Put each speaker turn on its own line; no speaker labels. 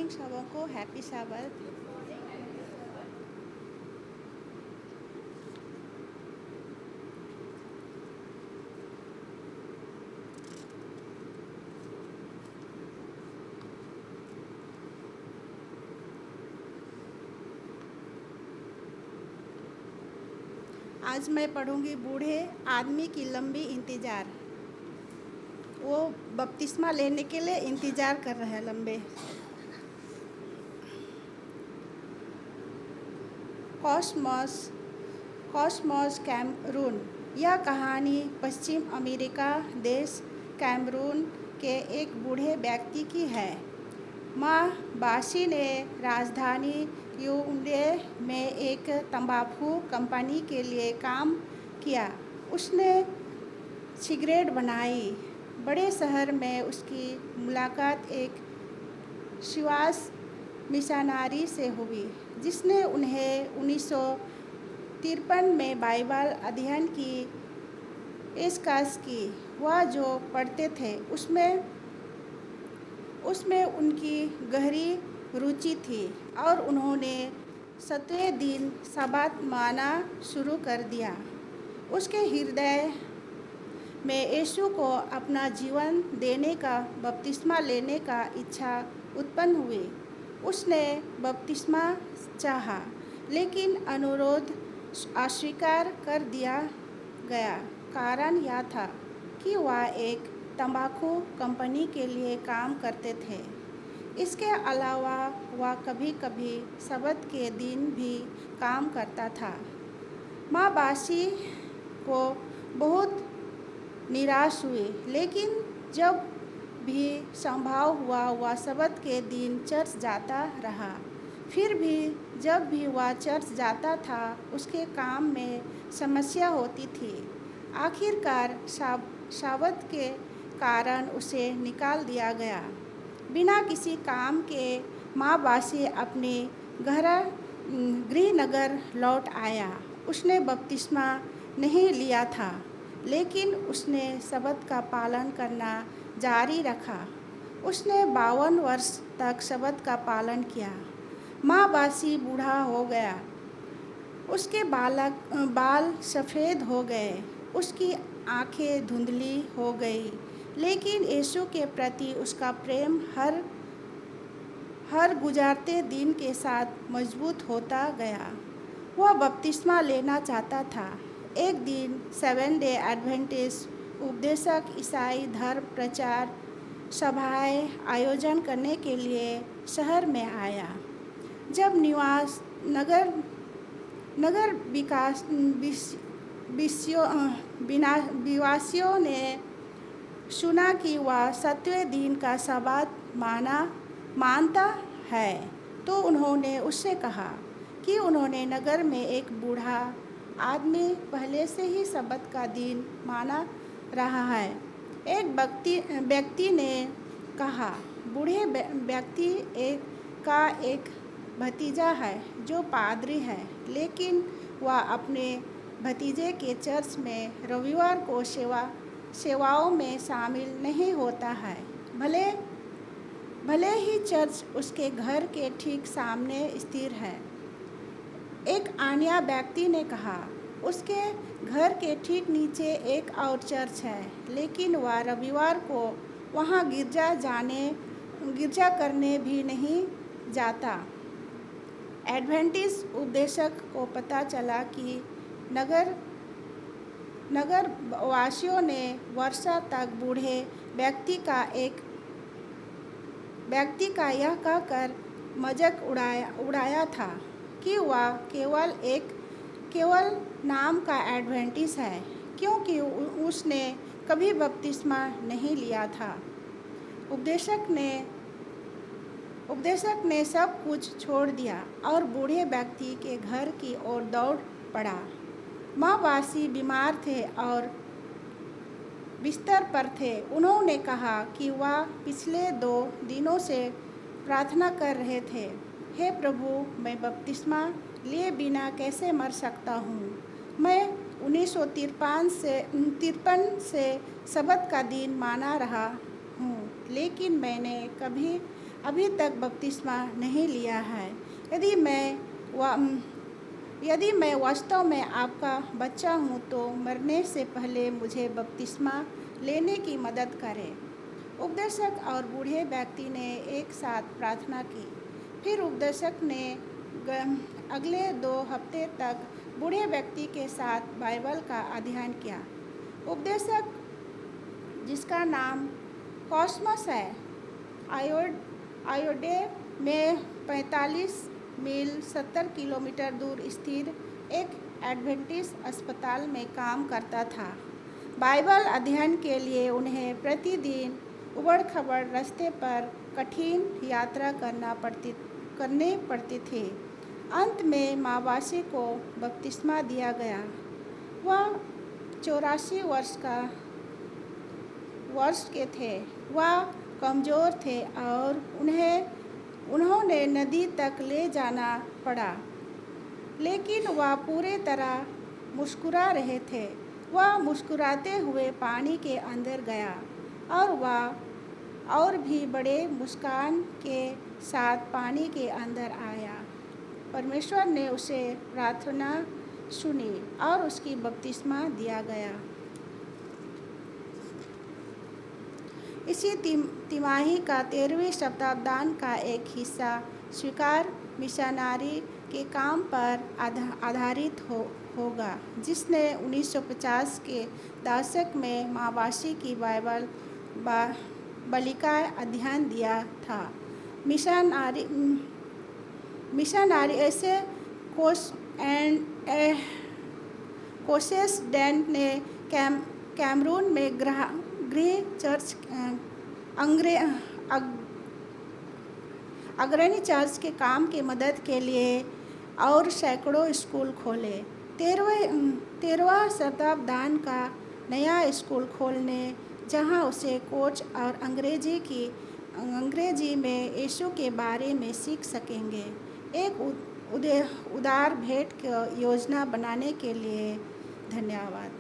Morning सबों को happy साबत। आज मैं पढ़ूंगी बूढ़े आदमी की लंबी इंतज़ार। वो बपतिस्मा लेने के लिए इंतज़ार कर रहे हैं लंबे। Cosmos Cosmos Cameroon. यह कहानी पश्चिम अमेरिका देश कैमरून के एक बूढ़े व्यक्ति की है। माँ बासी ने राजधानी याओंडे में एक तंबाकू कंपनी के लिए काम किया। उसने सिगरेट बनाई। बड़े शहर में उसकी मुलाकात एक स्विस मिशनरी से हुई, जिसने उन्हें 1953 में बाइबल अध्ययन की पेशकश की। वह जो पढ़ते थे उसमें उनकी गहरी रुचि थी और उन्होंने 7वें दिन शब्बात मानना शुरू कर दिया। उसके हृदय में यीशु को अपना जीवन देने का बपतिस्मा लेने का इच्छा उत्पन्न हुई। उसने बपतिस्मा चाहा, लेकिन अनुरोध अस्वीकार कर दिया गया। कारण यह था कि वह एक तंबाकू कंपनी के लिए काम करते थे। इसके अलावा वह कभी कभी सब्त के दिन भी काम करता था। माँ बासी को बहुत निराश हुई, लेकिन जब भी संभव हुआ वह सब्त के दिन चर्च जाता रहा। फिर भी जब भी वह चर्च जाता था, उसके काम में समस्या होती थी। आखिरकार सब्त के कारण उसे निकाल दिया गया। बिना किसी काम के माँ बासी अपने गृहनगर लौट आया। उसने बपतिस्मा नहीं लिया था, लेकिन उसने सब्त का पालन करना जारी रखा। उसने 52 वर्ष तक सब्त का पालन किया। माँ बासी बूढ़ा हो गया। उसके बाल सफ़ेद हो गए, उसकी आंखें धुंधली हो गई, लेकिन यीशु के प्रति उसका प्रेम हर गुजरते दिन के साथ मजबूत होता गया। वह बपतिस्मा लेना चाहता था। एक दिन सेवन डे एडवेंटिस्ट उपदेशक ईसाई धर्म प्रचार सभाएं आयोजन करने के लिए शहर में आया। जब नगर विवासियों ने सुना कि वह 7वें दिन का शब्बात मानता है, तो उन्होंने उससे कहा कि उन्होंने नगर में एक बूढ़ा आदमी पहले से ही सब्त का दिन माना रहा है। एक व्यक्ति ने कहा, बूढ़े व्यक्ति का एक भतीजा है जो पादरी है, लेकिन वह अपने भतीजे के चर्च में रविवार को सेवाओं में शामिल नहीं होता है। भले ही चर्च उसके घर के ठीक सामने स्थिर है। एक अन्य व्यक्ति ने कहा, उसके घर के ठीक नीचे एक और चर्च है, लेकिन वह रविवार को वहाँ गिरजा करने भी नहीं जाता। एडवेंटिस्ट उपदेशक को पता चला कि नगर वासियों ने वर्षों तक बूढ़े व्यक्ति का यह कहकर मजाक उड़ाया था कि वह केवल नाम का एडवेंटिस्ट है, क्योंकि उसने कभी बपतिस्मा नहीं लिया था। उपदेशक ने सब कुछ छोड़ दिया और बूढ़े व्यक्ति के घर की ओर दौड़ पड़ा। माँ बासी बीमार थे और बिस्तर पर थे। उन्होंने कहा कि वह पिछले 2 दिनों से प्रार्थना कर रहे थे, हे प्रभु, मैं बपतिस्मा लिए बिना कैसे मर सकता हूँ। मैं 1953 से सब्त का दिन माना रहा हूँ, लेकिन मैंने कभी अभी तक बपतिस्मा नहीं लिया है। यदि मैं वास्तव में आपका बच्चा हूँ तो मरने से पहले मुझे बपतिस्मा लेने की मदद करें। उपदेशक और बूढ़े व्यक्ति ने एक साथ प्रार्थना की। फिर उपदेशक ने अगले 2 हफ्ते तक बूढ़े व्यक्ति के साथ बाइबल का अध्ययन किया। उपदेशक, जिसका नाम कॉस्मस है, आयोडे में 45 मील 70 किलोमीटर दूर स्थित एक एडवेंटिस्ट अस्पताल में काम करता था। बाइबल अध्ययन के लिए उन्हें प्रतिदिन उबड़-खाबड़ रास्ते पर कठिन यात्रा करनी पड़ती थी। अंत में मावासी को बपतिस्मा दिया गया। वह 84 वर्ष के थे। वह कमज़ोर थे और उन्होंने नदी तक ले जाना पड़ा, लेकिन वह पूरी तरह मुस्कुरा रहे थे। वह मुस्कुराते हुए पानी के अंदर गया और वह और भी बड़े मुस्कान के साथ पानी के अंदर आया। परमेश्वर ने उसे प्रार्थना सुनी और उसकी बपतिस्मा दिया गया। इसी तिमाही का 13वें शताब्दान का एक हिस्सा स्वीकार मिशनरी के काम पर आधारित होगा, जिसने 1950 के दशक में मावासी की बाइबल बालिका अध्ययन दिया था। मिशनरी ऐसे कोसेस डेंट ने कैमरून में गृह चर्च अग्रणी चर्च के काम की मदद के लिए और सैकड़ों स्कूल खोले। 13वां शताब्दान का नया स्कूल खोलने, जहां उसे कोच और अंग्रेजी में यीशु के बारे में सीख सकेंगे। एक उदार भेंट की योजना बनाने के लिए धन्यवाद।